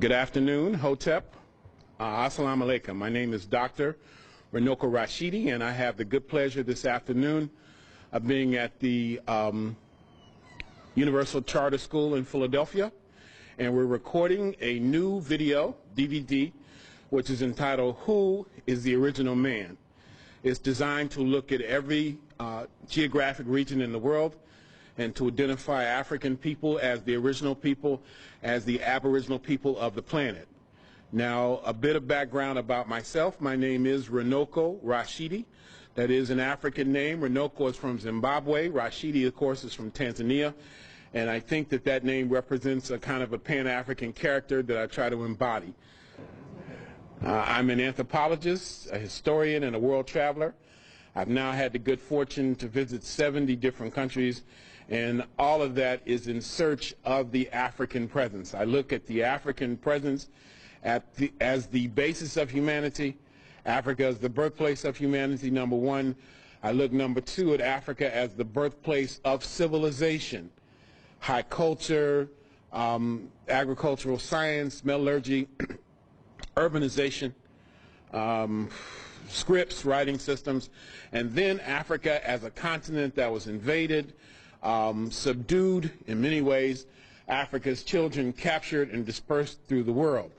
Good afternoon, Hotep. Assalamu alaikum. My name is Dr. Runoko Rashidi, and I have the good pleasure this afternoon of being at the Universal Charter School in Philadelphia, and we're recording a new video, DVD, which is entitled, Who is the Original Man? It's designed to look at every geographic region in the world and to identify African people as the original people, as the aboriginal people of the planet. Now, a bit of background about myself. My name is Runoko Rashidi. That is an African name. Runoko is from Zimbabwe. Rashidi, of course, is from Tanzania. And I think that that name represents a kind of a Pan-African character that I try to embody. I'm an anthropologist, a historian, and a world traveler. I've now had the good fortune to visit 70 different countries, and all of that is in search of the African presence. I look at the African presence as the basis of humanity. Africa is the birthplace of humanity, number one. I look, number two, at Africa as the birthplace of civilization, high culture, agricultural science, metallurgy, urbanization, scripts, writing systems, and then Africa as a continent that was invaded, subdued in many ways, Africa's children captured and dispersed through the world.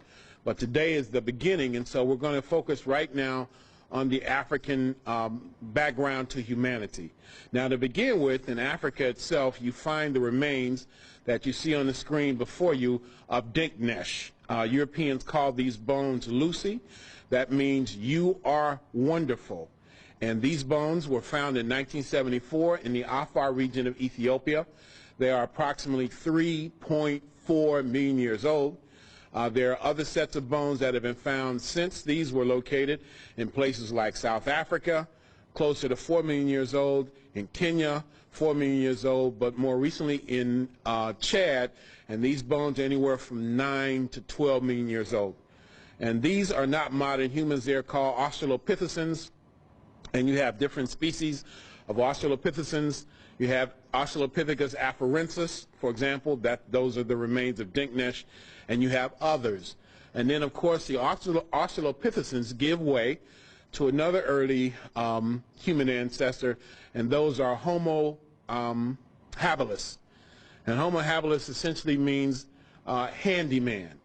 But today is the beginning, and so we're going to focus right now on the African background to humanity. Now, to begin with, in Africa itself, you find the remains that you see on the screen before you of Dinknesh. Europeans call these bones Lucy. That means you are wonderful. And these bones were found in 1974 in the Afar region of Ethiopia. They are approximately 3.4 million years old. There are other sets of bones that have been found since these were located in places like South Africa, closer to 4 million years old, in Kenya, 4 million years old, but more recently in Chad, and these bones are anywhere from 9 to 12 million years old. And these are not modern humans. They're called Australopithecines, and you have different species of Australopithecines. You have Australopithecus afarensis, for example, those are the remains of Dinknesh, and you have others. And then, of course, the Australopithecines give way to another early human ancestor, and those are Homo habilis. And Homo habilis essentially means handyman.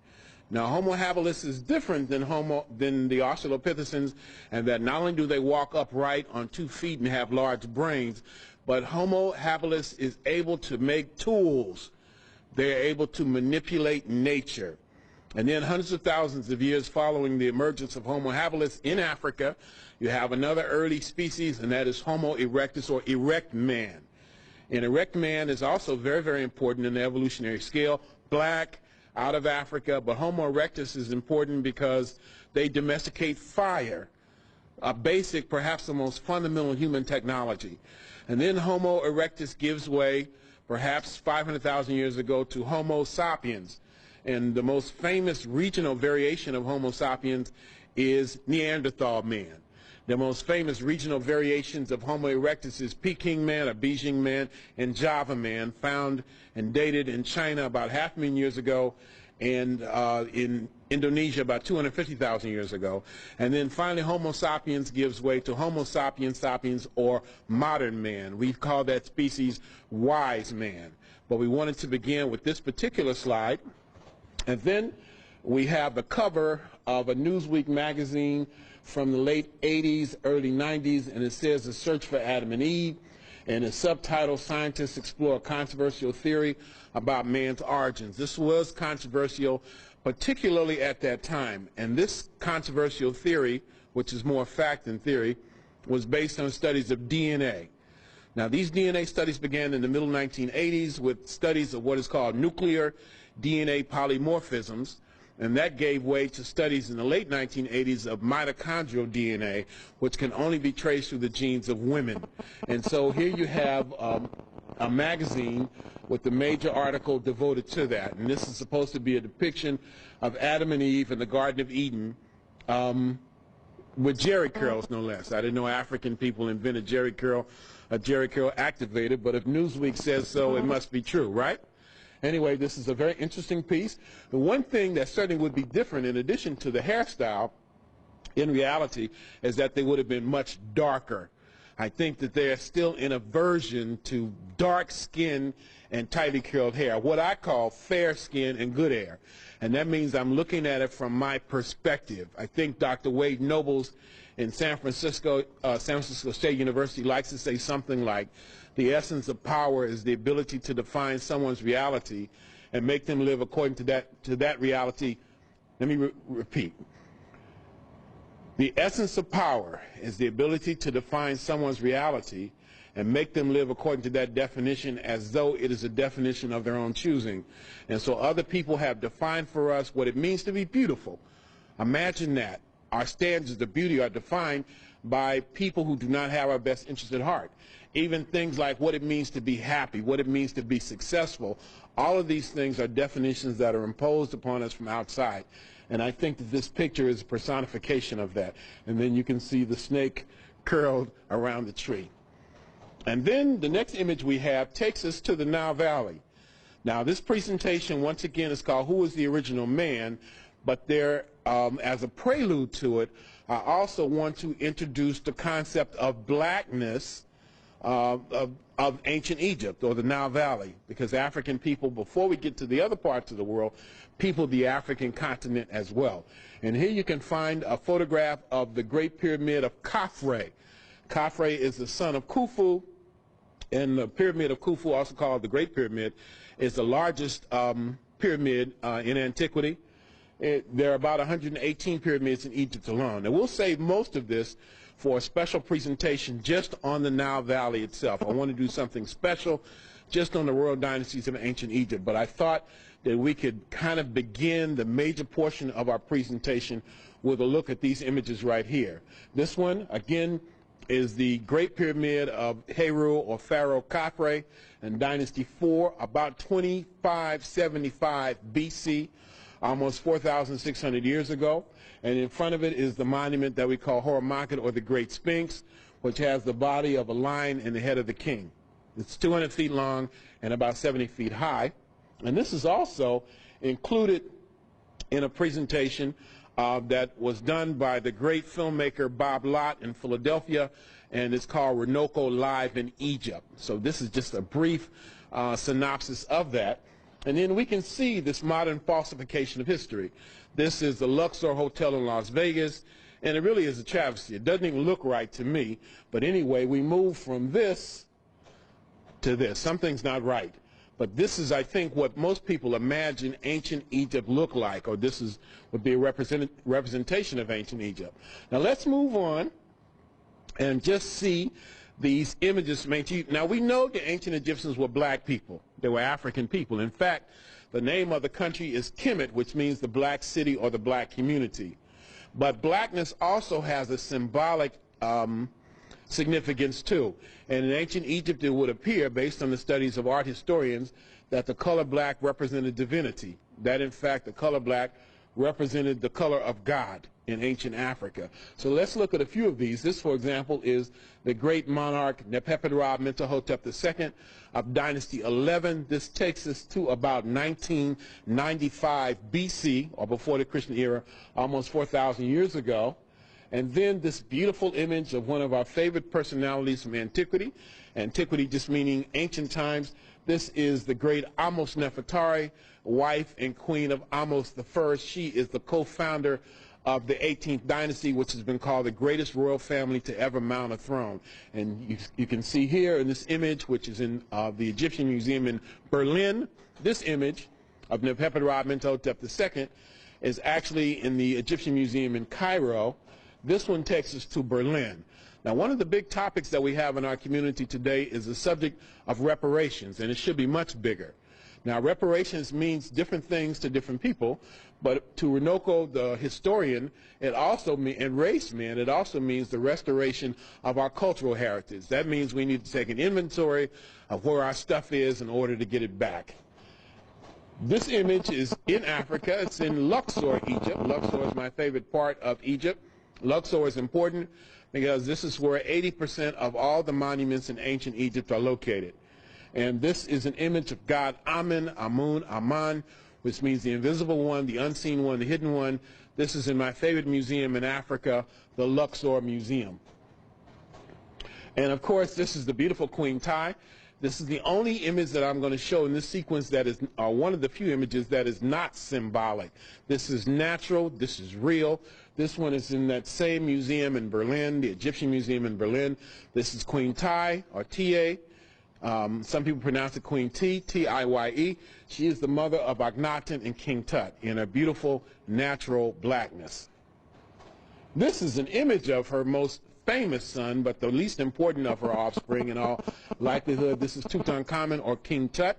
Now, Homo habilis is different than the Australopithecines, and that not only do they walk upright on 2 feet and have large brains, but Homo habilis is able to make tools. They're able to manipulate nature. And then hundreds of thousands of years following the emergence of Homo habilis in Africa, you have another early species, and that is Homo erectus, or erect man. And erect man is also very, very important in the evolutionary scale. Black, out of Africa, but Homo erectus is important because they domesticate fire, a basic, perhaps the most fundamental human technology. And then Homo erectus gives way, perhaps 500,000 years ago, to Homo sapiens. And the most famous regional variation of Homo sapiens is Neanderthal man. The most famous regional variations of Homo erectus is Peking man, or Beijing man, and Java man, found and dated in China about 500,000 years ago, and in Indonesia about 250,000 years ago. And then finally Homo sapiens gives way to Homo sapiens sapiens, or modern man. We call that species wise man. But we wanted to begin with this particular slide. And then we have the cover of a Newsweek magazine from the late 80s, early 90s, and it says The Search for Adam and Eve, and the subtitle, Scientists Explore a Controversial Theory About Man's Origins. This was controversial, particularly at that time, and this controversial theory, which is more fact than theory, was based on studies of DNA. Now, these DNA studies began in the middle 1980s with studies of what is called nuclear DNA polymorphisms, and that gave way to studies in the late 1980s of mitochondrial DNA, which can only be traced through the genes of women. And so here you have a magazine with the major article devoted to that. And this is supposed to be a depiction of Adam and Eve in the Garden of Eden with jerry curls, no less. I didn't know African people invented jerry curl, a jerry curl activator, but if Newsweek says so, it must be true, right? Anyway, this is a very interesting piece. The one thing that certainly would be different in addition to the hairstyle in reality is that they would have been much darker. I think that they're still in aversion to dark skin and tightly curled hair, what I call fair skin and good hair. And that means I'm looking at it from my perspective. I think Dr. Wade Nobles in San Francisco State University likes to say something like, the essence of power is the ability to define someone's reality and make them live according to that reality. Let me repeat. The essence of power is the ability to define someone's reality and make them live according to that definition as though it is a definition of their own choosing. And so other people have defined for us what it means to be beautiful. Imagine that. Our standards of beauty are defined by people who do not have our best interest at heart. Even things like what it means to be happy, what it means to be successful, all of these things are definitions that are imposed upon us from outside. And I think that this picture is a personification of that. And then you can see the snake curled around the tree. And then the next image we have takes us to the Nile Valley. Now this presentation once again is called Who is the Original Man? But there, as a prelude to it, I also want to introduce the concept of blackness of ancient Egypt, or the Nile Valley, because African people, before we get to the other parts of the world, peopled the African continent as well. And here you can find a photograph of the Great Pyramid of Khafre. Khafre is the son of Khufu, and the Pyramid of Khufu, also called the Great Pyramid, is the largest pyramid in antiquity. There are about 118 pyramids in Egypt alone. And we'll save most of this for a special presentation just on the Nile Valley itself. I want to do something special just on the royal dynasties of ancient Egypt. But I thought that we could kind of begin the major portion of our presentation with a look at these images right here. This one, again, is the Great Pyramid of Heru, or Pharaoh Khafre, in Dynasty 4, about 2575 BC. Almost 4,600 years ago. And in front of it is the monument that we call Horemheb, or the Great Sphinx, which has the body of a lion and the head of the king. It's 200 feet long and about 70 feet high. And this is also included in a presentation that was done by the great filmmaker Bob Lott in Philadelphia, and it's called Runoko Live in Egypt. So this is just a brief synopsis of that. And then we can see this modern falsification of history. This is the Luxor Hotel in Las Vegas, and it really is a travesty. It doesn't even look right to me, but anyway, we move from this to this. Something's not right. But this is, I think, what most people imagine ancient Egypt looked like, or this would be a representation of ancient Egypt. Now let's move on and just see these images from ancient Egypt. Now we know the ancient Egyptians were black people. They were African people. In fact, the name of the country is Kemet, which means the black city or the black community. But blackness also has a symbolic significance too. And in ancient Egypt it would appear, based on the studies of art historians, that the color black represented divinity. That in fact the color black represented the color of God in ancient Africa. So let's look at a few of these. This, for example, is the great monarch Nefertari-Mentuhotep II of Dynasty 11. This takes us to about 1995 BC, or before the Christian era, almost 4,000 years ago. And then this beautiful image of one of our favorite personalities from antiquity. Antiquity just meaning ancient times. This is the great Amos Nefertari, wife and queen of Amos I. She is the co-founder of the 18th dynasty, which has been called the greatest royal family to ever mount a throne. And you can see here in this image, which is in the Egyptian Museum in Berlin, this image of Nefertari-Mentuhotep II is actually in the Egyptian Museum in Cairo. This one takes us to Berlin. Now, one of the big topics that we have in our community today is the subject of reparations, and it should be much bigger. Now, reparations means different things to different people, but to Runoko, the historian, it also means, and race men, it also means the restoration of our cultural heritage. That means we need to take an inventory of where our stuff is in order to get it back. This image is in Africa. It's in Luxor, Egypt. Luxor is my favorite part of Egypt. Luxor is important because this is where 80% of all the monuments in ancient Egypt are located. And this is an image of God Amen, Amun, Aman, which means the invisible one, the unseen one, the hidden one. This is in my favorite museum in Africa, the Luxor Museum. And of course, this is the beautiful Queen Tai. This is the only image that I'm going to show in this sequence that is one of the few images that is not symbolic. This is natural. This is real. This one is in that same museum in Berlin, the Egyptian Museum in Berlin. This is Queen Tai, or T-A. Some people pronounce it Queen T, T-I-Y-E. She is the mother of Akhenaten and King Tut in her beautiful natural blackness. This is an image of her most famous son, but the least important of her offspring in all likelihood. This is Tutankhamun, or King Tut,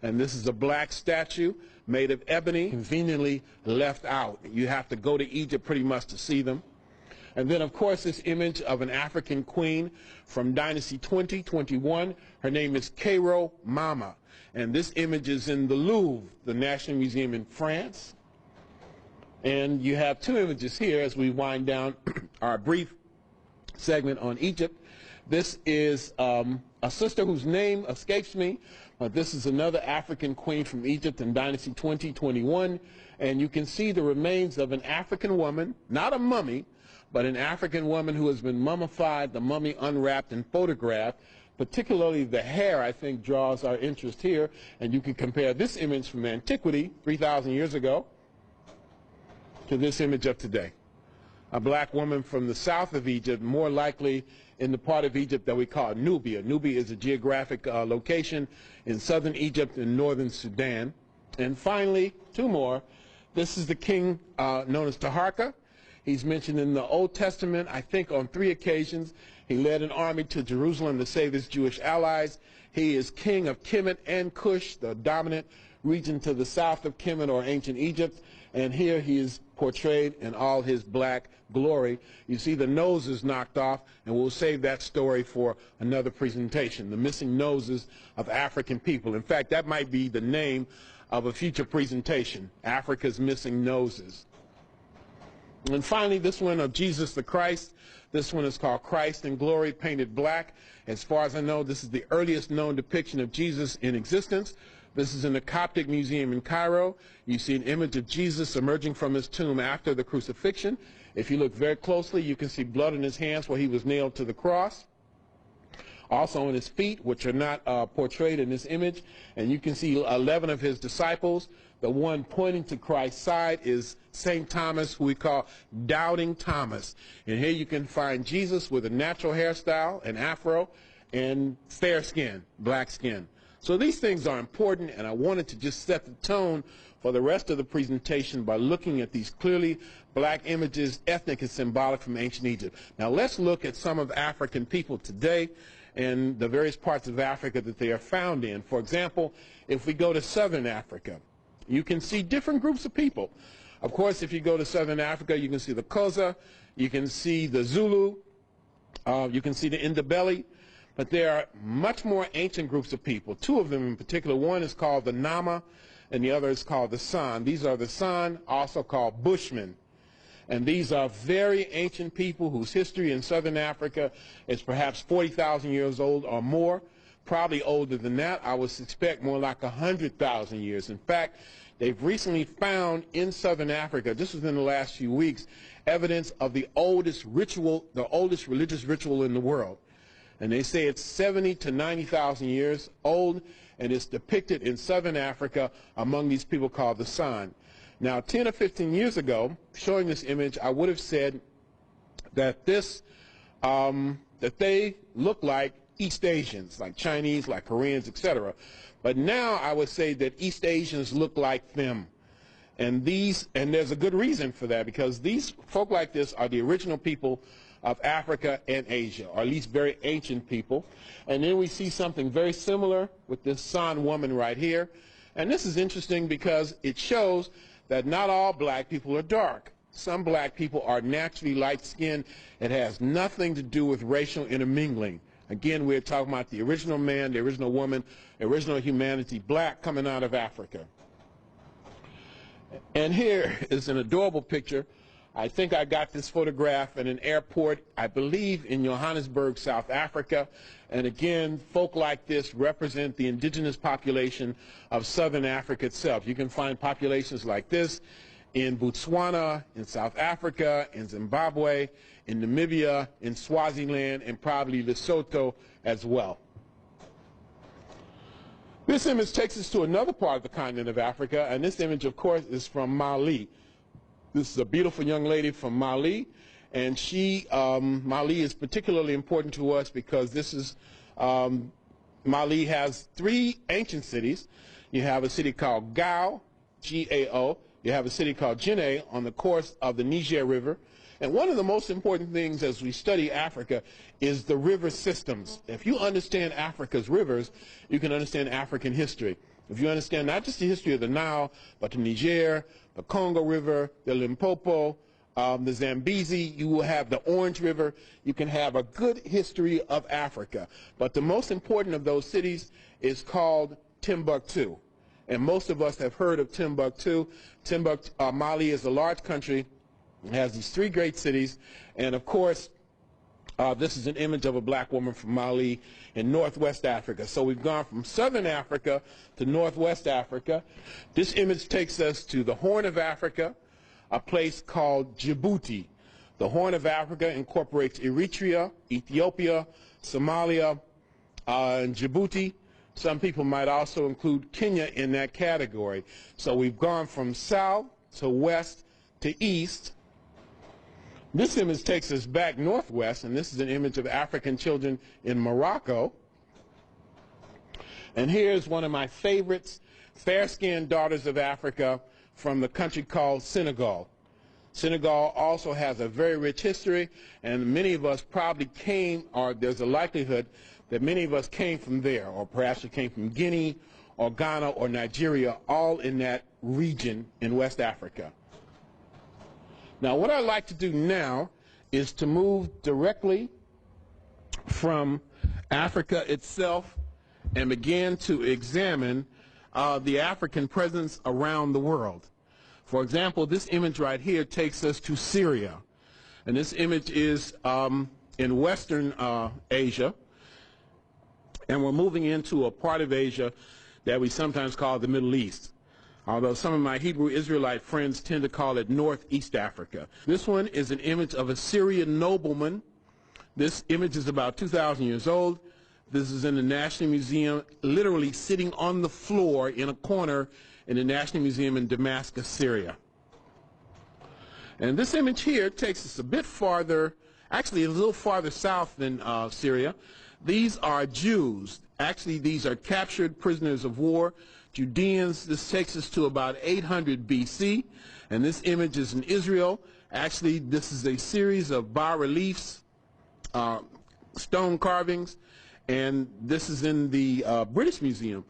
and this is a black statue made of ebony, conveniently left out. You have to go to Egypt pretty much to see them. And then, of course, this image of an African queen from Dynasty 2021. Her name is Cairo Mama, and this image is in the Louvre, the National Museum in France. And you have two images here as we wind down our brief segment on Egypt. This is a sister whose name escapes me, but this is another African queen from Egypt in Dynasty 2021, and you can see the remains of an African woman, not a mummy, but an African woman who has been mummified, the mummy unwrapped and photographed. Particularly the hair, I think, draws our interest here, and you can compare this image from antiquity, 3,000 years ago, to this image of today. A black woman from the south of Egypt, more likely in the part of Egypt that we call Nubia. Nubia is a geographic location in southern Egypt and northern Sudan. And finally, two more. This is the king known as Taharka. He's mentioned in the Old Testament, I think, on 3 occasions. He led an army to Jerusalem to save his Jewish allies. He is king of Kemet and Cush, the dominant region to the south of Kemet, or ancient Egypt. And here he is portrayed in all his black glory. You see the nose is knocked off, and we'll save that story for another presentation, the missing noses of African people. In fact, that might be the name of a future presentation, Africa's Missing Noses. And finally, this one of Jesus the Christ. This one is called Christ in Glory, painted black. As far as I know, this is the earliest known depiction of Jesus in existence. This is in the Coptic Museum in Cairo. You see an image of Jesus emerging from his tomb after the crucifixion. If you look very closely, you can see blood in his hands where he was nailed to the cross. Also on his feet, which are not portrayed in this image. And you can see 11 of his disciples. The one pointing to Christ's side is St. Thomas, who we call Doubting Thomas. And here you can find Jesus with a natural hairstyle, an afro, and fair skin, black skin. So these things are important, and I wanted to just set the tone for the rest of the presentation by looking at these clearly black images, ethnic and symbolic, from ancient Egypt. Now let's look at some of African people today and the various parts of Africa that they are found in. For example, if we go to southern Africa, you can see different groups of people. Of course, if you go to southern Africa, you can see the Xhosa, you can see the Zulu, you can see the Ndebele. But there are much more ancient groups of people. 2 of them in particular. One is called the Nama, and the other is called the San. These are the San, also called Bushmen. And these are very ancient people whose history in southern Africa is perhaps 40,000 years old or more. Probably older than that. I would suspect more like 100,000 years. In fact, they've recently found in southern Africa, just within the last few weeks, evidence of the oldest ritual, the oldest religious ritual in the world. And they say it's 70 to 90,000 years old, and it's depicted in southern Africa among these people called the San. Now, 10 or 15 years ago, showing this image, I would have said that that they look like East Asians, like Chinese, like Koreans, etc. But now I would say that East Asians look like them. And there's a good reason for that, because these folk like this are the original people of Africa and Asia, or at least very ancient people. And then we see something very similar with this San woman right here. And this is interesting because it shows that not all black people are dark. Some black people are naturally light-skinned. It has nothing to do with racial intermingling. Again, we're talking about the original man, the original woman, the original humanity, black, coming out of Africa. And here is an adorable picture I think I got this photograph at an airport, I believe in Johannesburg, South Africa. And again, folk like this represent the indigenous population of Southern Africa itself. You can find populations like this in Botswana, in South Africa, in Zimbabwe, in Namibia, in Swaziland, and probably Lesotho as well. This image takes us to another part of the continent of Africa, and this image, of course, is from Mali. This is a beautiful young lady from Mali, and Mali is particularly important to us because this is, Mali has three ancient cities. You have a city called Gao, G-A-O. You have a city called Djenné on the course of the Niger River. And one of the most important things as we study Africa is the river systems. If you understand Africa's rivers, you can understand African history. If you understand not just the history of the Nile, but the Niger, the Congo River, the Limpopo, the Zambezi, you will have the Orange River. You can have a good history of Africa. But the most important of those cities is called Timbuktu. And most of us have heard of Timbuktu. Mali is a large country. It has these three great cities. And of course, this is an image of a black woman from Mali in northwest Africa. So we've gone from southern Africa to northwest Africa. This image takes us to the Horn of Africa, a place called Djibouti. The Horn of Africa incorporates Eritrea, Ethiopia, Somalia, and Djibouti. Some people might also include Kenya in that category. So we've gone from south to west to east. This image takes us back northwest, and this is an image of African children in Morocco. And here's one of my favorites, fair-skinned daughters of Africa from the country called Senegal. Senegal also has a very rich history, and many of us probably came, or there's a likelihood that many of us came from there, or perhaps we came from Guinea or Ghana or Nigeria, all in that region in West Africa. Now, what I'd like to do now is to move directly from Africa itself and begin to examine the African presence around the world. For example, this image right here takes us to Syria. And this image is in Western Asia. And we're moving into a part of Asia that we sometimes call the Middle East, although some of my Hebrew Israelite friends tend to call it Northeast Africa. This one is an image of a Syrian nobleman. This image is about 2,000 years old. This is in the National Museum, literally sitting on the floor in a corner in the National Museum in Damascus, Syria. And this image here takes us a bit farther, actually a little farther south than Syria. These are Jews. Actually, these are captured prisoners of war, Judeans. This takes us to about 800 BC, and this image is in Israel. Actually, this is a series of bas-reliefs, stone carvings, and this is in the British Museum,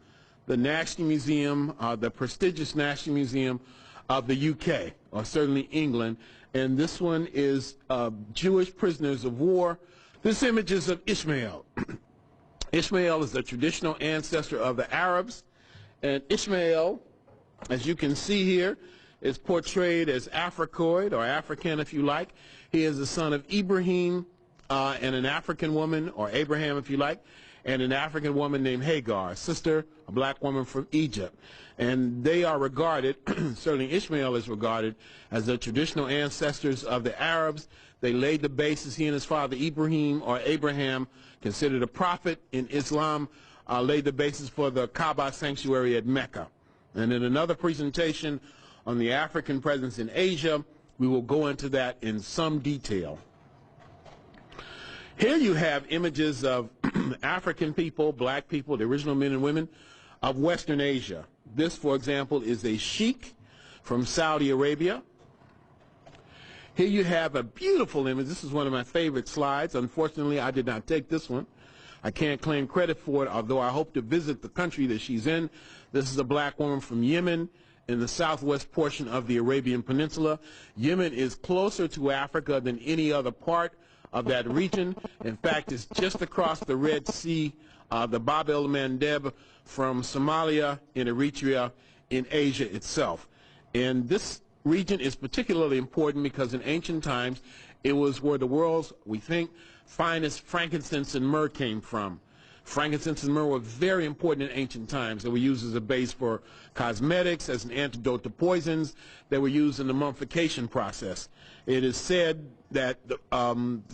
the National Museum, the prestigious National Museum of the UK, or certainly England. And this one is Jewish prisoners of war. This image is of Ishmael. Ishmael is the traditional ancestor of the Arabs. And Ishmael, as you can see here, is portrayed as Africoid, or African if you like. He is the son of Ibrahim and an African woman, or Abraham if you like, and an African woman named Hagar, a sister, a black woman from Egypt. And they are regarded, certainly Ishmael is regarded, as the traditional ancestors of the Arabs. They laid the basis, he and his father Ibrahim, or Abraham, considered a prophet in Islam, laid the basis for the Kaaba sanctuary at Mecca. And in another presentation on the African presence in Asia, we will go into that in some detail. Here you have images of African people, black people, the original men and women of Western Asia. This, for example, is a sheikh from Saudi Arabia. Here you have a beautiful image. This is one of my favorite slides. Unfortunately, I did not take this one. I can't claim credit for it, although I hope to visit the country that she's in. This is a black woman from Yemen in the southwest portion of the Arabian Peninsula. Yemen is closer to Africa than any other part of that region. In fact, it's just across the Red Sea, the Bab el-Mandeb from Somalia and Eritrea in Asia itself. And this region is particularly important because in ancient times it was where the world's, we think, finest frankincense and myrrh came from. Frankincense and myrrh were very important in ancient times. They were used as a base for cosmetics, as an antidote to poisons. They were used in the mummification process. It is said that the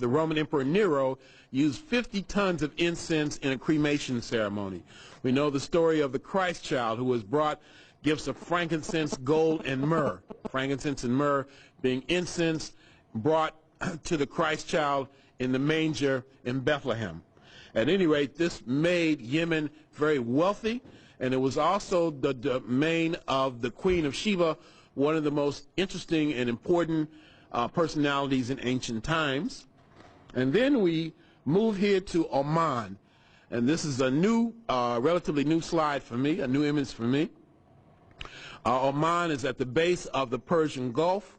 Roman Emperor Nero used 50 tons of incense in a cremation ceremony. We know the story of the Christ child who was brought gifts of frankincense, gold, and myrrh. Frankincense and myrrh being incense brought to the Christ child in the manger in Bethlehem. At any rate, this made Yemen very wealthy, and it was also the domain of the Queen of Sheba, one of the most interesting and important personalities in ancient times. And then we move here to Oman, and this is a new, relatively new slide for me, a new image for me. Oman is at the base of the Persian Gulf.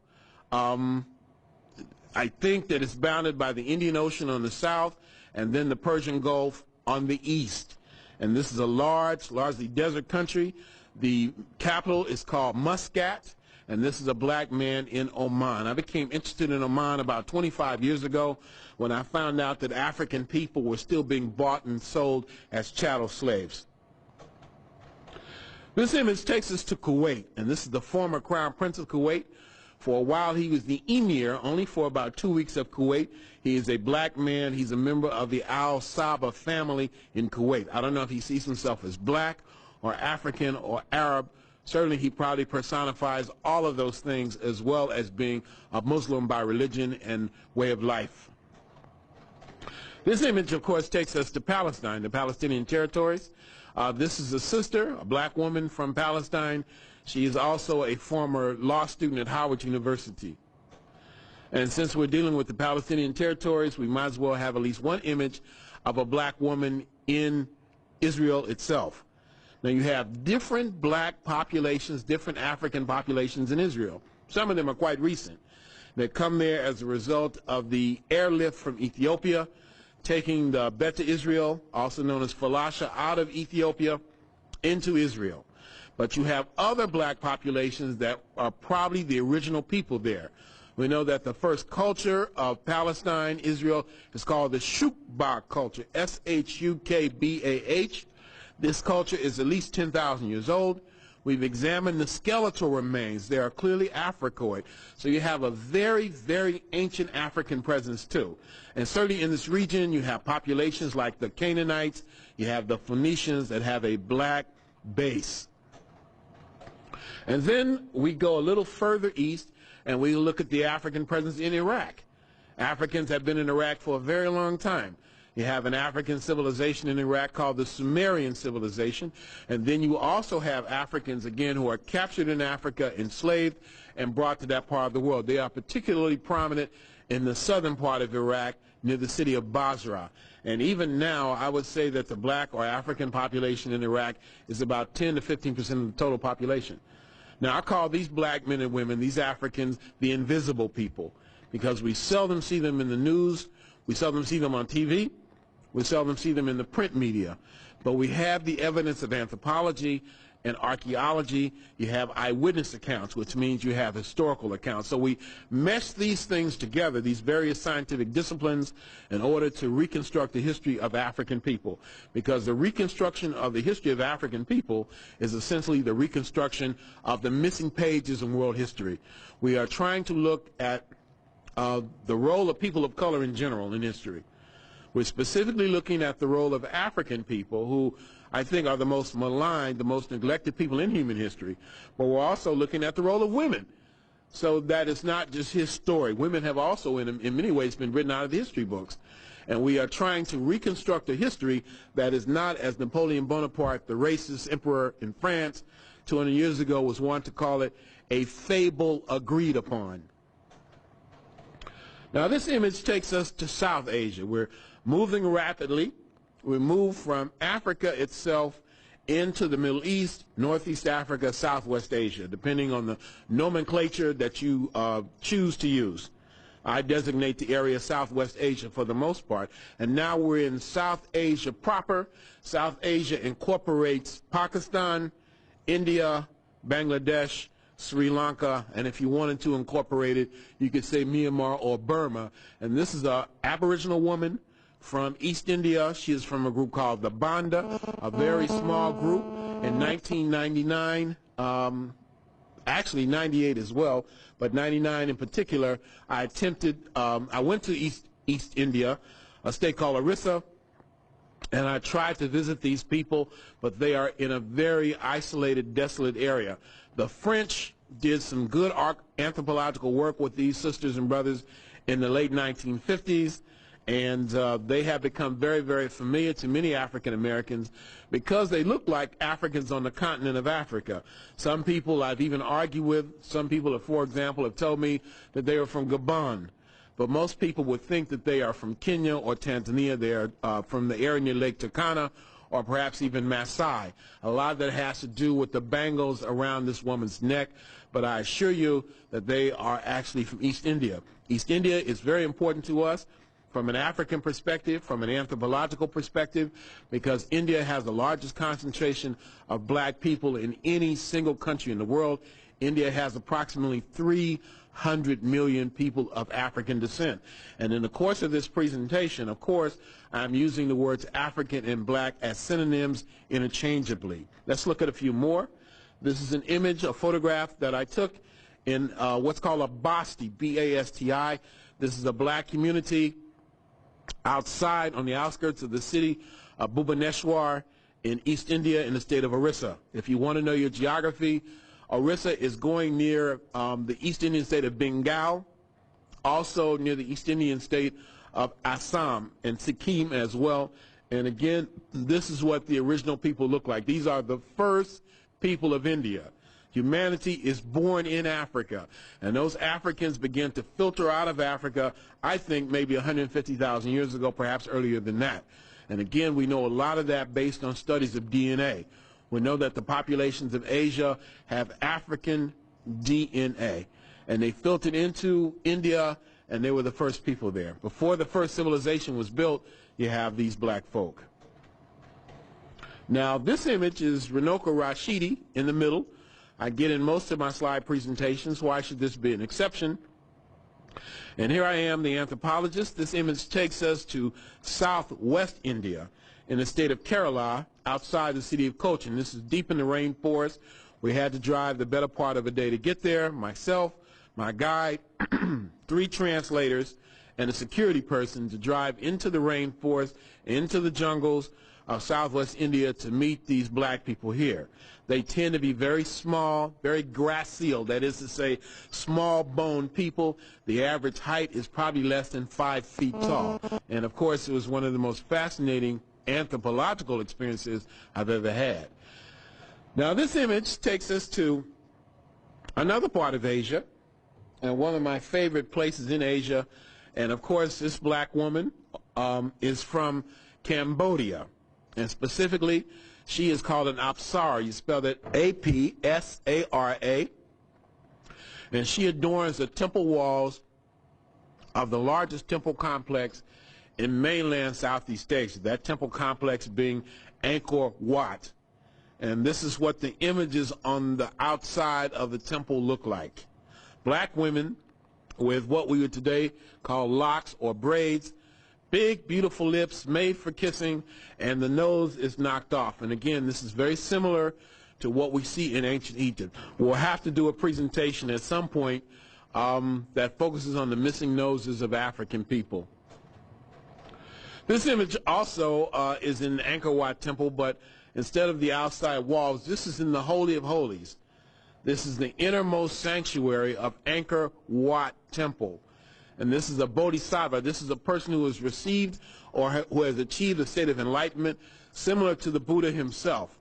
I think that it's bounded by the Indian Ocean on the south and then the Persian Gulf on the east. And this is a largely desert country. The capital is called Muscat, and this is a black man in Oman. I became interested in Oman about 25 years ago when I found out that African people were still being bought and sold as chattel slaves. This image takes us to Kuwait, and this is the former Crown Prince of Kuwait. For a while, he was the emir, only for about 2 weeks of Kuwait. He is a black man. He's a member of the Al Saba family in Kuwait. I don't know if he sees himself as black or African or Arab. Certainly, he probably personifies all of those things, as well as being a Muslim by religion and way of life. This image, of course, takes us to Palestine, the Palestinian territories. This is a sister, a black woman from Palestine. She is also a former law student at Howard University. And since we're dealing with the Palestinian territories, we might as well have at least one image of a black woman in Israel itself. Now you have different black populations, different African populations in Israel. Some of them are quite recent. They come there as a result of the airlift from Ethiopia, taking the Beta Israel, also known as Falasha, out of Ethiopia into Israel. But you have other black populations that are probably the original people there. We know that the first culture of Palestine, Israel, is called the Shukbah culture, S-H-U-K-B-A-H. This culture is at least 10,000 years old. We've examined the skeletal remains. They are clearly Africoid. So you have a very, very ancient African presence too. And certainly in this region, you have populations like the Canaanites, you have the Phoenicians that have a black base. And then we go a little further east and we look at the African presence in Iraq. Africans have been in Iraq for a very long time. You have an African civilization in Iraq called the Sumerian civilization, and then you also have Africans, again, who are captured in Africa, enslaved, and brought to that part of the world. They are particularly prominent in the southern part of Iraq, near the city of Basra. And even now, I would say that the black or African population in Iraq is about 10 to 15% of the total population. Now, I call these black men and women, these Africans, the invisible people, because we seldom see them in the news, we seldom see them on TV, we seldom see them in the print media, but we have the evidence of anthropology and archaeology. You have eyewitness accounts, which means you have historical accounts. So we mesh these things together, these various scientific disciplines, in order to reconstruct the history of African people, because the reconstruction of the history of African people is essentially the reconstruction of the missing pages in world history. We are trying to look at the role of people of color in general in history. We're specifically looking at the role of African people, who I think are the most maligned, the most neglected people in human history. But we're also looking at the role of women. So that it's not just his story. Women have also, in many ways, been written out of the history books. And we are trying to reconstruct a history that is not, as Napoleon Bonaparte, the racist emperor in France 200 years ago, was wont to call it, a fable agreed upon. Now this image takes us to South Asia. We're moving rapidly. We move from Africa itself into the Middle East, Northeast Africa, Southwest Asia, depending on the nomenclature that you choose to use. I designate the area Southwest Asia for the most part. And now we're in South Asia proper. South Asia incorporates Pakistan, India, Bangladesh, Sri Lanka, and if you wanted to incorporate it, you could say Myanmar or Burma. And this is an Aboriginal woman from East India. She is from a group called the Banda, a very small group. In 1999, actually 98 as well, but 99 in particular, I went to East India, a state called Orissa, and I tried to visit these people, but they are in a very isolated, desolate area. The French did some good anthropological work with these sisters and brothers in the late 1950s, and they have become very, very familiar to many African Americans because they look like Africans on the continent of Africa. Some people I've even argued with, some people, for example, have told me that they are from Gabon. But most people would think that they are from Kenya or Tanzania. They are from the area near Lake Turkana or perhaps even Maasai. A lot of that has to do with the bangles around this woman's neck, but I assure you that they are actually from East India. East India is very important to us from an African perspective, from an anthropological perspective, because India has the largest concentration of black people in any single country in the world. India has approximately 300 million people of African descent. And in the course of this presentation, of course, I'm using the words African and black as synonyms interchangeably. Let's look at a few more. This is an image, a photograph that I took in what's called a basti, B-A-S-T-I. This is a black community outside on the outskirts of the city of Bhubaneswar in East India in the state of Orissa. If you want to know your geography, Orissa is going near the East Indian state of Bengal, also near the East Indian state of Assam and Sikkim as well. And again, this is what the original people look like. These are the first people of India. Humanity is born in Africa, and those Africans began to filter out of Africa, I think maybe 150,000 years ago, perhaps earlier than that. And again, we know a lot of that based on studies of DNA. We know that the populations of Asia have African DNA, and they filtered into India, and they were the first people there. Before the first civilization was built, you have these black folk. Now, this image is Runoko Rashidi in the middle. I get in most of my slide presentations. Why should this be an exception? And here I am, the anthropologist. This image takes us to southwest India in the state of Kerala, outside the city of Cochin. This is deep in the rainforest. We had to drive the better part of a day to get there. Myself, my guide, 3 translators, and a security person to drive into the rainforest, into the jungles of southwest India to meet these black people here. They tend to be very small, very gracile, that is to say, small-boned people. The average height is probably less than 5 feet tall. And of course, it was one of the most fascinating anthropological experiences I've ever had. Now, this image takes us to another part of Asia, and one of my favorite places in Asia. And of course, this black woman is from Cambodia. And specifically, she is called an Apsara. You spell that A-P-S-A-R-A. And she adorns the temple walls of the largest temple complex in mainland Southeast Asia. That temple complex being Angkor Wat. And this is what the images on the outside of the temple look like. Black women with what we would today call locks or braids, big, beautiful lips made for kissing, and the nose is knocked off. And again, this is very similar to what we see in ancient Egypt. We'll have to do a presentation at some point that focuses on the missing noses of African people. This image also is in the Angkor Wat temple, but instead of the outside walls, this is in the Holy of Holies. This is the innermost sanctuary of Angkor Wat temple. And this is a bodhisattva. This is a person who has received or who has achieved a state of enlightenment similar to the Buddha himself.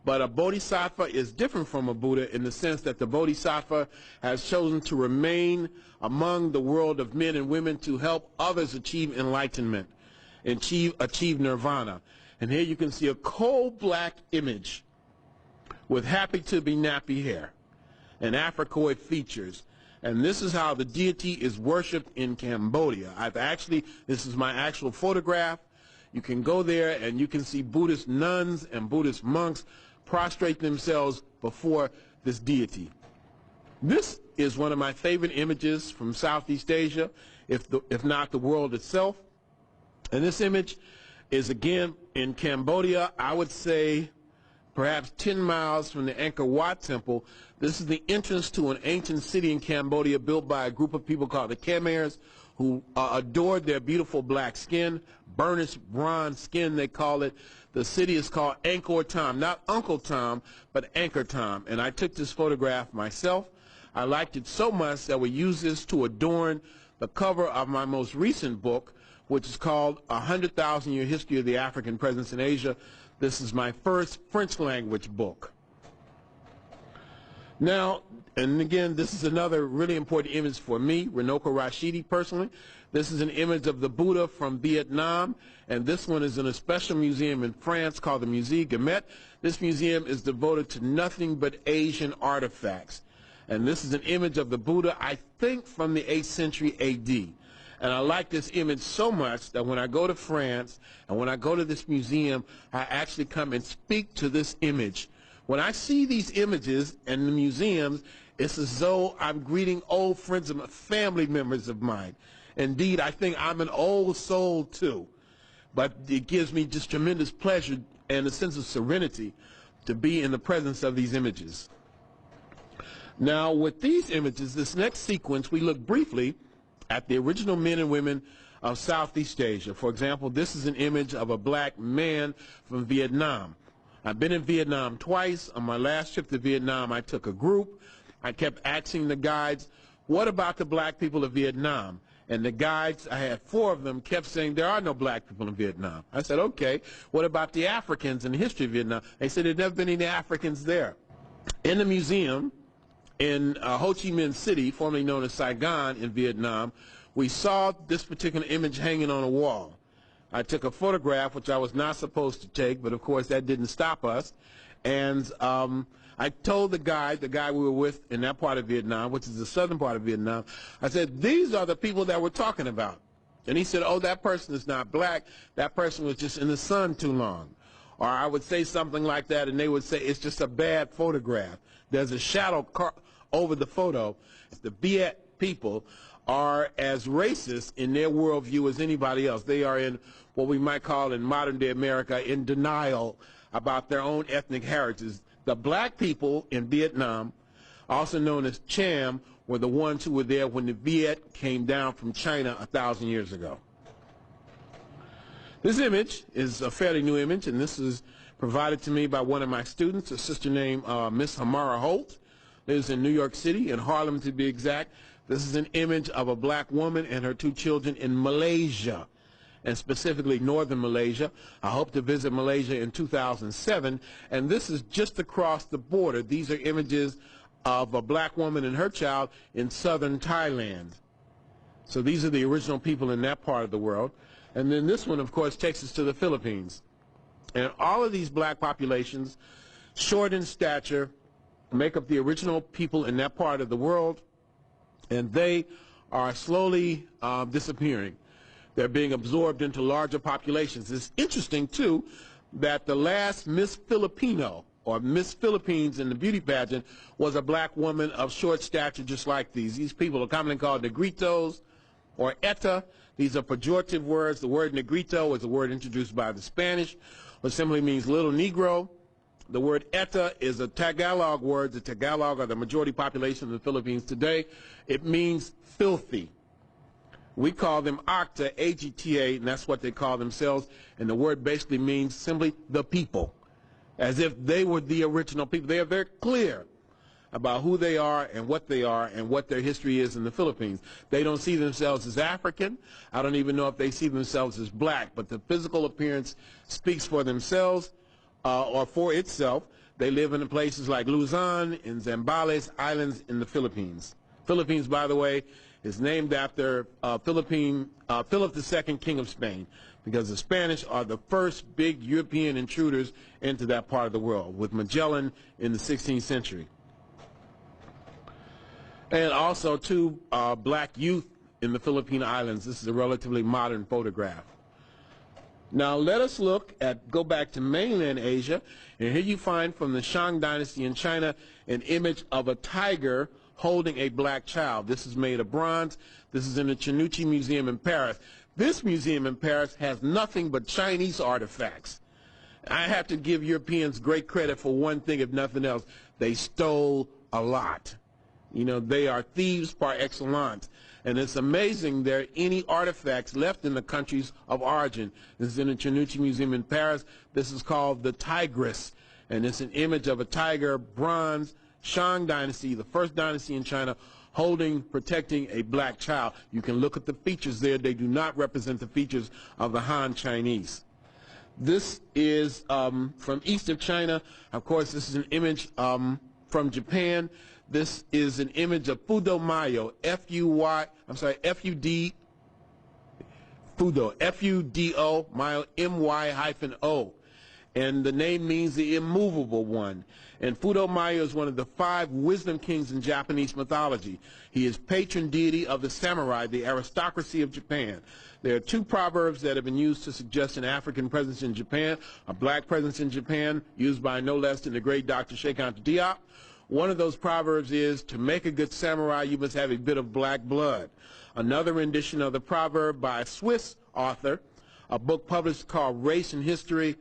But a bodhisattva is different from a Buddha in the sense that the bodhisattva has chosen to remain among the world of men and women to help others achieve enlightenment and achieve nirvana. And here you can see a coal black image with happy-to-be-nappy hair and Africoid features. And this is how the deity is worshipped in Cambodia. This is my actual photograph. You can go there and you can see Buddhist nuns and Buddhist monks prostrate themselves before this deity. This is one of my favorite images from Southeast Asia, if not the world itself. And this image is again in Cambodia, I would say perhaps 10 miles from the Angkor Wat Temple. This is the entrance to an ancient city in Cambodia built by a group of people called the Khmers, who adored their beautiful black skin, burnished bronze skin they call it. The city is called Angkor Thom, not Uncle Tom, but Angkor Thom. And I took this photograph myself. I liked it so much that we used this to adorn the cover of my most recent book, which is called 100,000 Year History of the African Presence in Asia. This is my first French language book. Now, and again, this is another really important image for me, Runoko Rashidi personally. This is an image of the Buddha from Vietnam, and this one is in a special museum in France called the Musée Guimet. This museum is devoted to nothing but Asian artifacts. And this is an image of the Buddha, I think from the 8th century AD. And I like this image so much that when I go to France and when I go to this museum, I actually come and speak to this image. When I see these images in the museums, it's as though I'm greeting old friends and family members of mine. Indeed, I think I'm an old soul too. But it gives me just tremendous pleasure and a sense of serenity to be in the presence of these images. Now, with these images, this next sequence, we look briefly at the original men and women of Southeast Asia. For example, this is an image of a black man from Vietnam. I've been in Vietnam twice. On my last trip to Vietnam, I took a group. I kept asking the guides, what about the black people of Vietnam? And the guides, I had 4 of them, kept saying, there are no black people in Vietnam. I said, okay, what about the Africans in the history of Vietnam? They said, there'd never been any Africans there. In the museum, in Ho Chi Minh City, formerly known as Saigon in Vietnam, we saw this particular image hanging on a wall. I took a photograph, which I was not supposed to take, but of course that didn't stop us. And I told the guy we were with in that part of Vietnam, which is the southern part of Vietnam, I said, these are the people that we're talking about. And he said, oh, that person is not black. That person was just in the sun too long. Or I would say something like that, and they would say, it's just a bad photograph. There's a shadow over the photo. The Viet people are as racist in their worldview as anybody else. They are in what we might call in modern-day America in denial about their own ethnic heritage. The black people in Vietnam, also known as Cham, were the ones who were there when the Viet came down from China 1,000 years ago. This image is a fairly new image, and this is provided to me by one of my students, a sister named Miss Hamara Holt, lives in New York City, in Harlem to be exact. This is an image of a black woman and her 2 children in Malaysia, and specifically northern Malaysia. I hope to visit Malaysia in 2007, and this is just across the border. These are images of a black woman and her child in southern Thailand. So these are the original people in that part of the world. And then this one, of course, takes us to the Philippines. And all of these black populations, short in stature, make up the original people in that part of the world, and they are slowly disappearing. They're being absorbed into larger populations. It's interesting, too, that the last Miss Filipino, or Miss Philippines in the beauty pageant, was a black woman of short stature just like these. These people are commonly called negritos or eta. These are pejorative words. The word negrito is a word introduced by the Spanish, which simply means little Negro. The word eta is a Tagalog word. The Tagalog are the majority population of the Philippines today. It means filthy. We call them Acta, A-G-T-A, and that's what they call themselves. And the word basically means simply the people, as if they were the original people. They are very clear about who they are and what their history is in the Philippines. They don't see themselves as African. I don't even know if they see themselves as black, but the physical appearance speaks for themselves or for itself. They live in places like Luzon, in Zambales Islands in the Philippines. Philippines, by the way, is named after Philip II, King of Spain, because the Spanish are the first big European intruders into that part of the world, with Magellan in the 16th century. And also 2 black youth in the Philippine Islands. This is a relatively modern photograph. Now let us go back to mainland Asia, and here you find from the Shang dynasty in China an image of a tiger holding a black child. This is made of bronze. This is in the Chinucci Museum in Paris. This museum in Paris has nothing but Chinese artifacts. I have to give Europeans great credit for one thing, if nothing else. They stole a lot. You know, they are thieves par excellence. And it's amazing there are any artifacts left in the countries of origin. This is in the Chinucci Museum in Paris. This is called the Tigress. And it's an image of a tiger, bronze, Shang dynasty, the first dynasty in China, protecting a black child. You can look at the features there. They do not represent the features of the Han Chinese. This is from east of China. Of course, this is an image from Japan. This is an image of Fudo Mayo, F-U-D, Fudo, F-U-D-O, Mayo, M-Y-O. And the name means the immovable one. And Fudo Mayo is one of the 5 wisdom kings in Japanese mythology. He is patron deity of the samurai, the aristocracy of Japan. There are 2 proverbs that have been used to suggest an African presence in Japan, a black presence in Japan, used by no less than the great Dr. Sheikh Anta Diop. One of those proverbs is, to make a good samurai, you must have a bit of black blood. Another rendition of the proverb by a Swiss author, a book published called Race and History,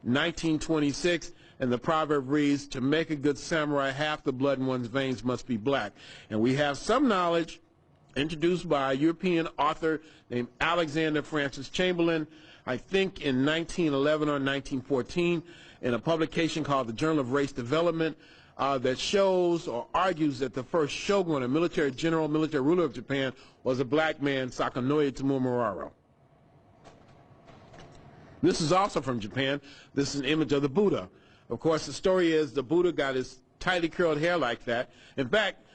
1926, and the proverb reads, to make a good samurai, half the blood in one's veins must be black. And we have some knowledge introduced by a European author named Alexander Francis Chamberlain, I think in 1911 or 1914, in a publication called the Journal of Race Development, that shows or argues that the first shogun, a military general, military ruler of Japan, was a black man, Sakanoye Tomomiraro. This is also from Japan. This is an image of the Buddha. Of course, the story is the Buddha got his tightly curled hair like that. In fact,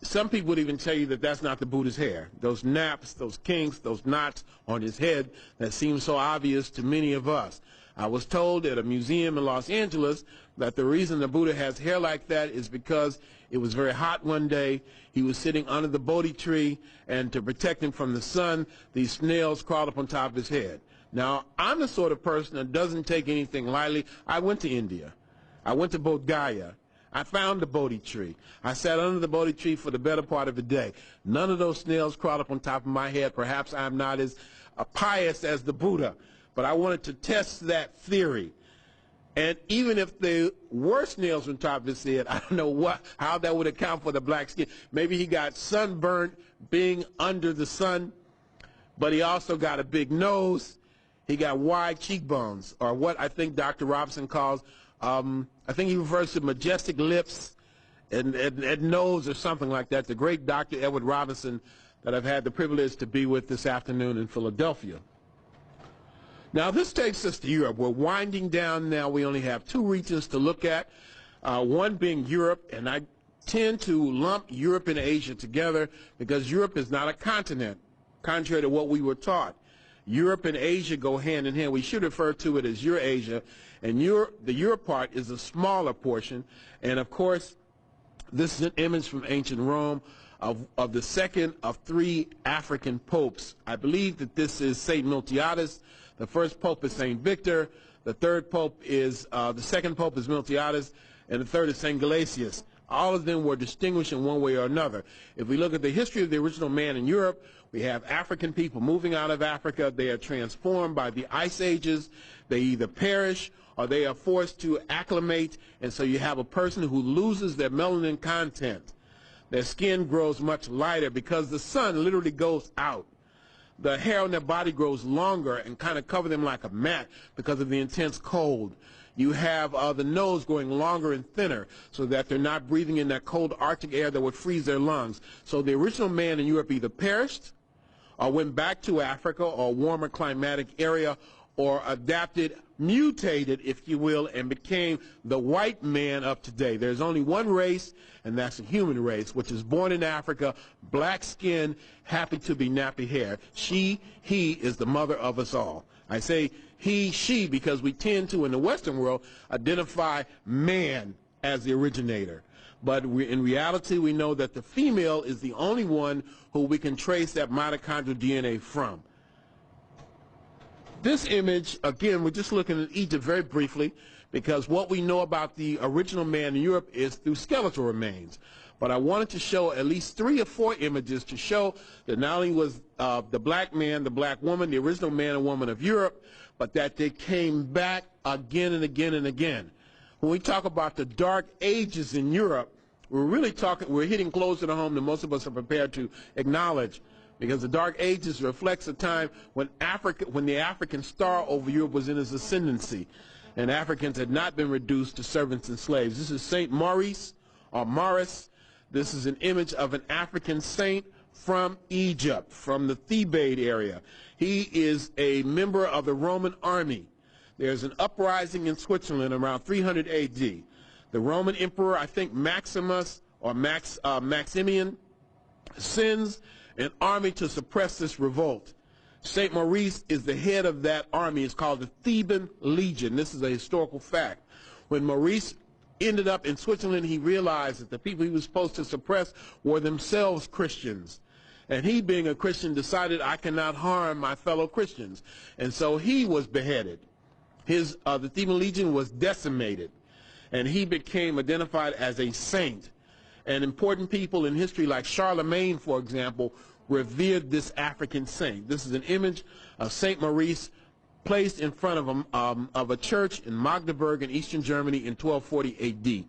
some people would even tell you that that's not the Buddha's hair. Those naps, those kinks, those knots on his head that seem so obvious to many of us. I was told at a museum in Los Angeles that the reason the Buddha has hair like that is because it was very hot one day. He was sitting under the Bodhi tree, and to protect him from the sun, these snails crawled up on top of his head. Now, I'm the sort of person that doesn't take anything lightly. I went to India. I went to Bodh Gaya. I found the Bodhi tree. I sat under the Bodhi tree for the better part of the day. None of those snails crawled up on top of my head. Perhaps I'm not as pious as the Buddha, but I wanted to test that theory. And even if there were snails on top of his head, I don't know how that would account for the black skin. Maybe he got sunburned being under the sun, but he also got a big nose. He got wide cheekbones, or what I think Dr. Robinson calls, I think he refers to majestic lips and nose or something like that. The great Dr. Edward Robinson that I've had the privilege to be with this afternoon in Philadelphia. Now, this takes us to Europe. We're winding down now. We only have 2 regions to look at, one being Europe, and I tend to lump Europe and Asia together because Europe is not a continent, contrary to what we were taught. Europe and Asia go hand in hand. We should refer to it as Eurasia, and the Europe part is a smaller portion. And, of course, this is an image from ancient Rome of the second of 3 African popes. I believe that this is St. Miltiades. The first pope is St. Victor. The second pope is Miltiades, and the third is St. Gelasius. All of them were distinguished in one way or another. If we look at the history of the original man in Europe, we have African people moving out of Africa. They are transformed by the ice ages. They either perish or they are forced to acclimate, and so you have a person who loses their melanin content. Their skin grows much lighter because the sun literally goes out. The hair on their body grows longer and kind of cover them like a mat because of the intense cold. You have the nose growing longer and thinner so that they're not breathing in that cold Arctic air that would freeze their lungs. So the original man in Europe either perished or went back to Africa or a warmer climatic area, or adapted, mutated, if you will, and became the white man of today. There's only one race, and that's the human race, which is born in Africa, black skin, happy to be nappy hair. She, he is the mother of us all. I say he, she, because we tend to, in the Western world, identify man as the originator. But in reality, we know that the female is the only one who we can trace that mitochondrial DNA from. This image, again, we're just looking at Egypt very briefly, because what we know about the original man in Europe is through skeletal remains. But I wanted to show at least 3 or 4 images to show that not only was the black man, the black woman, the original man and woman of Europe, but that they came back again and again and again. When we talk about the Dark Ages in Europe, we're hitting closer to home than most of us are prepared to acknowledge, because the Dark Ages reflects a time when the African star over Europe was in its ascendancy, and Africans had not been reduced to servants and slaves. This is Saint Maurice, or Maurice. This is an image of an African saint from Egypt, from the Thebaid area. He is a member of the Roman army. There's an uprising in Switzerland around 300 AD. The Roman emperor, I think Maximus or Maximian, sends an army to suppress this revolt. St. Maurice is the head of that army. It's called the Theban Legion. This is a historical fact. When Maurice ended up in Switzerland, he realized that the people he was supposed to suppress were themselves Christians. And he, being a Christian, decided, I cannot harm my fellow Christians. And so he was beheaded. The Theban Legion was decimated, and he became identified as a saint. And important people in history like Charlemagne, for example, revered this African saint. This is an image of St. Maurice placed in front of a church in Magdeburg in eastern Germany in 1240 AD.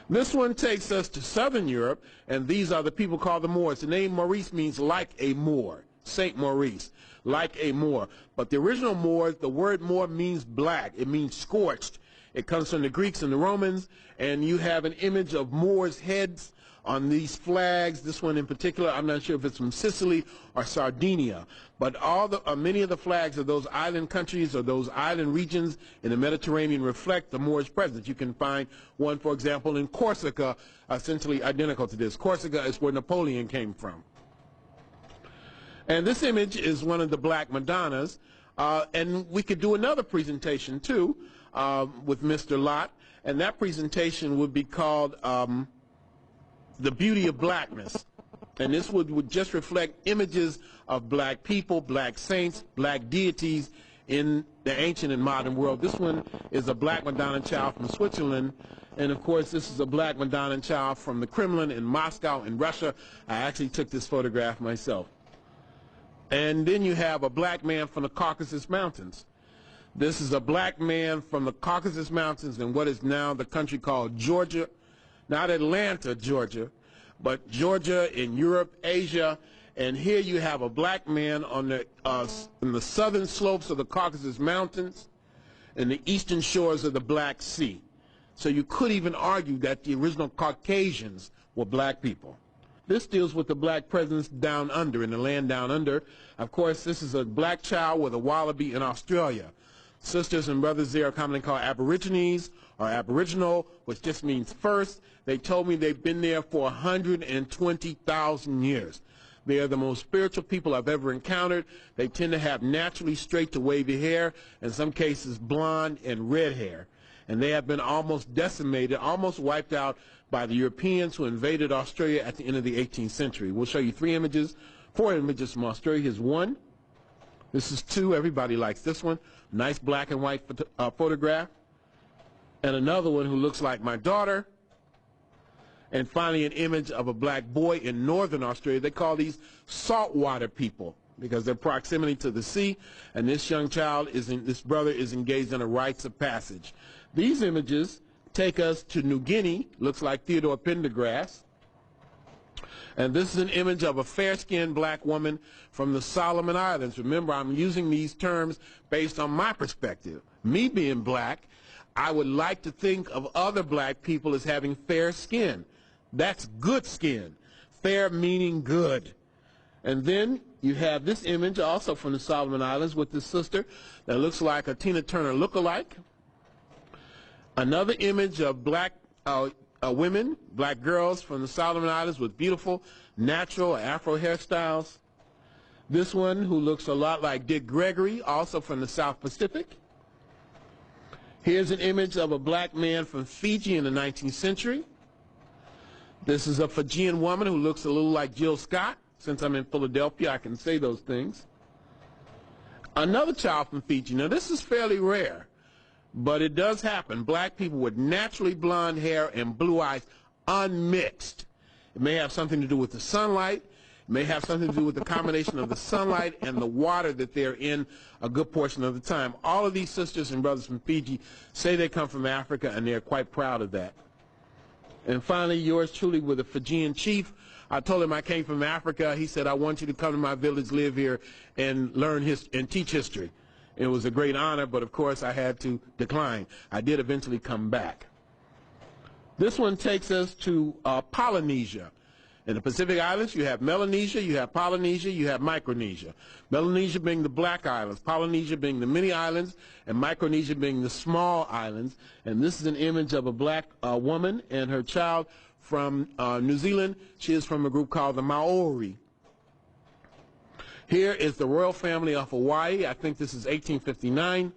This one takes us to southern Europe, and these are the people called the Moors. The name Maurice means like a Moor, St. Maurice, like a Moor. But the original Moors, the word Moor means black. It means scorched. It comes from the Greeks and the Romans, and you have an image of Moors' heads on these flags. This one in particular, I'm not sure if it's from Sicily or Sardinia, but many of the flags of those island countries or those island regions in the Mediterranean reflect the Moorish presence. You can find one, for example, in Corsica, essentially identical to this. Corsica is where Napoleon came from. And this image is one of the Black Madonnas, and we could do another presentation too with Mr. Lott, and that presentation would be called The Beauty of Blackness. And this would just reflect images of black people, black saints, black deities in the ancient and modern world. This one is a Black Madonna child from Switzerland, and of course this is a Black Madonna child from the Kremlin in Moscow in Russia. I actually took this photograph myself. And then you have a black man from the Caucasus Mountains. This is a black man from the Caucasus Mountains in what is now the country called Georgia, not Atlanta, Georgia, but Georgia in Europe, Asia. And here you have a black man on the southern slopes of the Caucasus Mountains and the eastern shores of the Black Sea. So you could even argue that the original Caucasians were black people. This deals with the black presence down under, in the land down under. Of course, this is a black child with a wallaby in Australia. Sisters and brothers there are commonly called Aborigines or Aboriginal, which just means first. They told me they've been there for 120,000 years. They are the most spiritual people I've ever encountered. They tend to have naturally straight to wavy hair, in some cases blonde and red hair. And they have been almost decimated, almost wiped out by the Europeans who invaded Australia at the end of the 18th century. We'll show you 4 images from Australia. Here's one. This is 2. Everybody likes this one. Nice black and white photograph. And another one who looks like my daughter. And finally an image of a black boy in northern Australia. They call these saltwater people because their proximity to the sea. And this young child, this brother is engaged in a rites of passage. These images take us to New Guinea. Looks like Theodore Pendergrass. And this is an image of a fair-skinned black woman from the Solomon Islands. Remember, I'm using these terms based on my perspective. Me being black, I would like to think of other black people as having fair skin. That's good skin. Fair meaning good. And then you have this image also from the Solomon Islands with this sister that looks like a Tina Turner lookalike. Another image of black women, black girls from the Solomon Islands with beautiful natural Afro hairstyles. This one who looks a lot like Dick Gregory, also from the South Pacific. Here's an image of a black man from Fiji in the 19th century. This is a Fijian woman who looks a little like Jill Scott. Since I'm in Philadelphia, I can say those things. Another child from Fiji. Now, this is fairly rare, but it does happen. Black people with naturally blonde hair and blue eyes unmixed. It may have something to do with the sunlight. It may have something to do with the combination of the sunlight and the water that they're in a good portion of the time. All of these sisters and brothers from Fiji say they come from Africa, and they're quite proud of that. And finally, yours truly with a Fijian chief. I told him I came from Africa. He said, I want you to come to my village, live here, and learn and teach history. It was a great honor, but of course I had to decline. I did eventually come back. This one takes us to Polynesia. In the Pacific Islands, you have Melanesia, you have Polynesia, you have Micronesia. Melanesia being the black islands, Polynesia being the many islands, and Micronesia being the small islands. And this is an image of a black woman and her child from New Zealand. She is from a group called the Maori. Here is the royal family of Hawaii. I think this is 1859.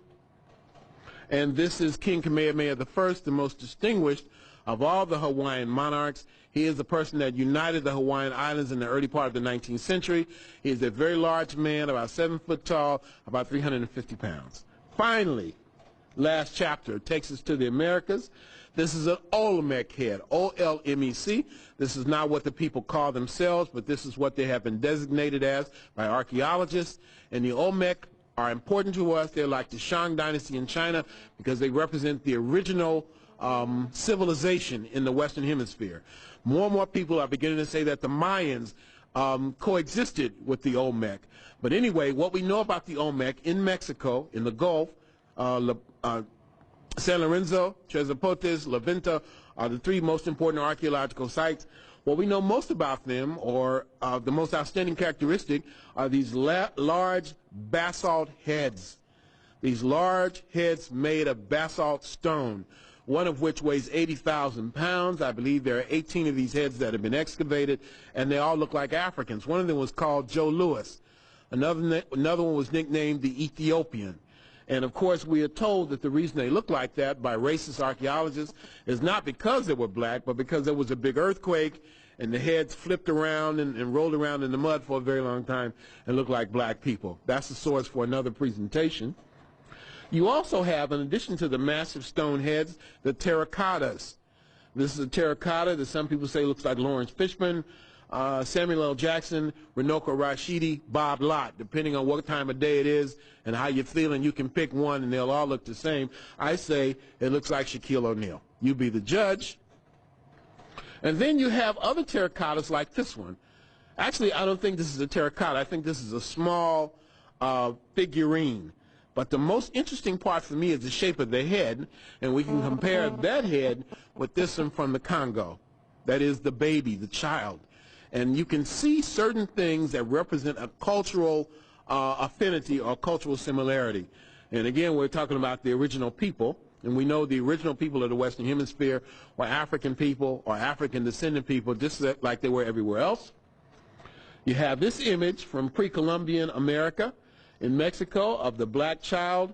And this is King Kamehameha I, the most distinguished of all the Hawaiian monarchs. He is the person that united the Hawaiian Islands in the early part of the 19th century. He is a very large man, about 7 foot tall, about 350 pounds. Finally, last chapter takes us to the Americas. This is an Olmec head, O-L-M-E-C. This is not what the people call themselves, but this is what they have been designated as by archaeologists. And the Olmec are important to us. They're like the Shang dynasty in China because they represent the original civilization in the Western Hemisphere. More and more people are beginning to say that the Mayans coexisted with the Olmec. But anyway, what we know about the Olmec in Mexico, in the Gulf, San Lorenzo, Tres Zapotes, La Venta are the 3 most important archaeological sites. What we know most about them, or the most outstanding characteristic, are these large basalt heads. These large heads made of basalt stone, one of which weighs 80,000 pounds. I believe there are 18 of these heads that have been excavated, and they all look like Africans. One of them was called Joe Louis. Another one was nicknamed the Ethiopian. And of course, we are told that the reason they look like that by racist archaeologists is not because they were black, but because there was a big earthquake, and the heads flipped around and rolled around in the mud for a very long time and looked like black people. That's the source for another presentation. You also have, in addition to the massive stone heads, the terracottas. This is a terracotta that some people say looks like Lawrence Fishburne, Samuel L. Jackson, Runoko Rashidi, Bob Lott. Depending on what time of day it is and how you're feeling, you can pick one and they'll all look the same. I say it looks like Shaquille O'Neal. You be the judge. And then you have other terracottas like this one. Actually, I don't think this is a terracotta. I think this is a small figurine. But the most interesting part for me is the shape of the head, and we can compare that head with this one from the Congo. That is the baby, the child. And you can see certain things that represent a cultural affinity or cultural similarity. And again, we're talking about the original people, and we know the original people of the Western Hemisphere were African people or African descendant people, just like they were everywhere else. You have this image from pre-Columbian America in Mexico of the black child,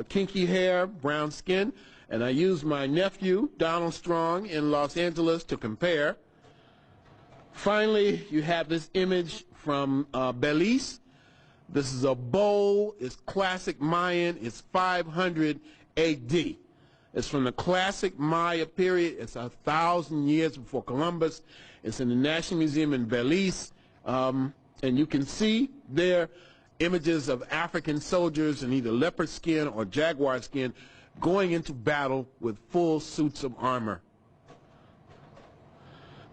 kinky hair, brown skin, and I used my nephew, Donald Strong, in Los Angeles to compare. Finally, you have this image from Belize. This is a bowl. It's classic Mayan. It's 500 A.D. It's from the classic Maya period. It's 1,000 years before Columbus. It's in the National Museum in Belize. And you can see there images of African soldiers in either leopard skin or jaguar skin going into battle with full suits of armor.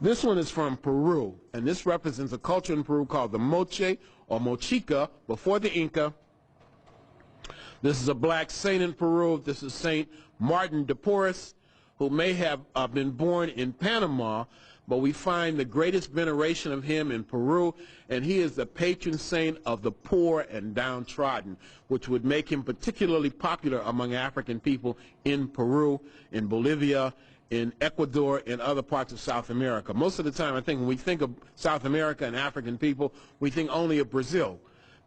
This one is from Peru, and this represents a culture in Peru called the Moche or Mochica before the Inca. This is a black saint in Peru. This is Saint Martin de Porres, who may have been born in Panama, but we find the greatest veneration of him in Peru, and he is the patron saint of the poor and downtrodden, which would make him particularly popular among African people in Peru, in Bolivia, in Ecuador, and other parts of South America. Most of the time, I think when we think of South America and African people, we think only of Brazil.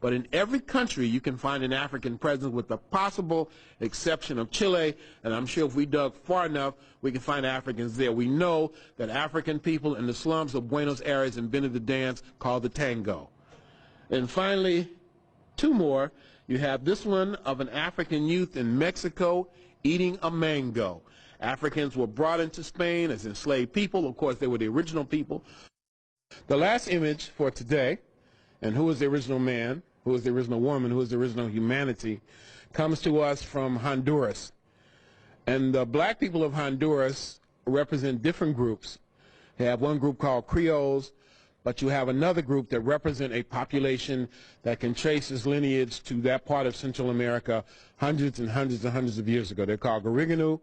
But in every country, you can find an African presence with the possible exception of Chile, and I'm sure if we dug far enough, we can find Africans there. We know that African people in the slums of Buenos Aires invented the dance called the tango. And finally, 2 more. You have this one of an African youth in Mexico eating a mango. Africans were brought into Spain as enslaved people. Of course, they were the original people. The last image for today, and who is the original man, who is the original woman, who is the original humanity, comes to us from Honduras. And the black people of Honduras represent different groups. They have one group called Creoles, but you have another group that represent a population that can trace its lineage to that part of Central America hundreds and hundreds and hundreds of years ago. They're called Gariganu,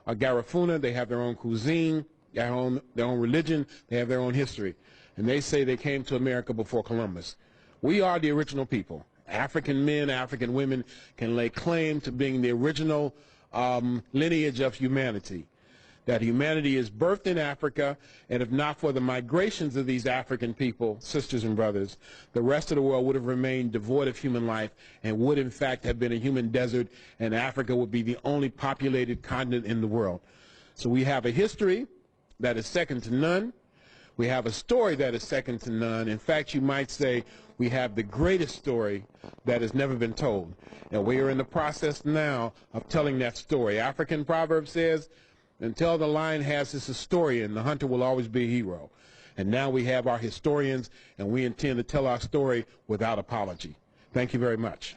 or Garifuna. They have their own cuisine, their own religion, they have their own history. And they say they came to America before Columbus. We are the original people. African men, African women can lay claim to being the original lineage of humanity. That humanity is birthed in Africa, and if not for the migrations of these African people, sisters and brothers, the rest of the world would have remained devoid of human life and would in fact have been a human desert, and Africa would be the only populated continent in the world. So we have a history that is second to none. We have a story that is second to none. In fact, you might say we have the greatest story that has never been told. And we are in the process now of telling that story. African proverb says, until the lion has his historian, the hunter will always be a hero. And now we have our historians, and we intend to tell our story without apology. Thank you very much.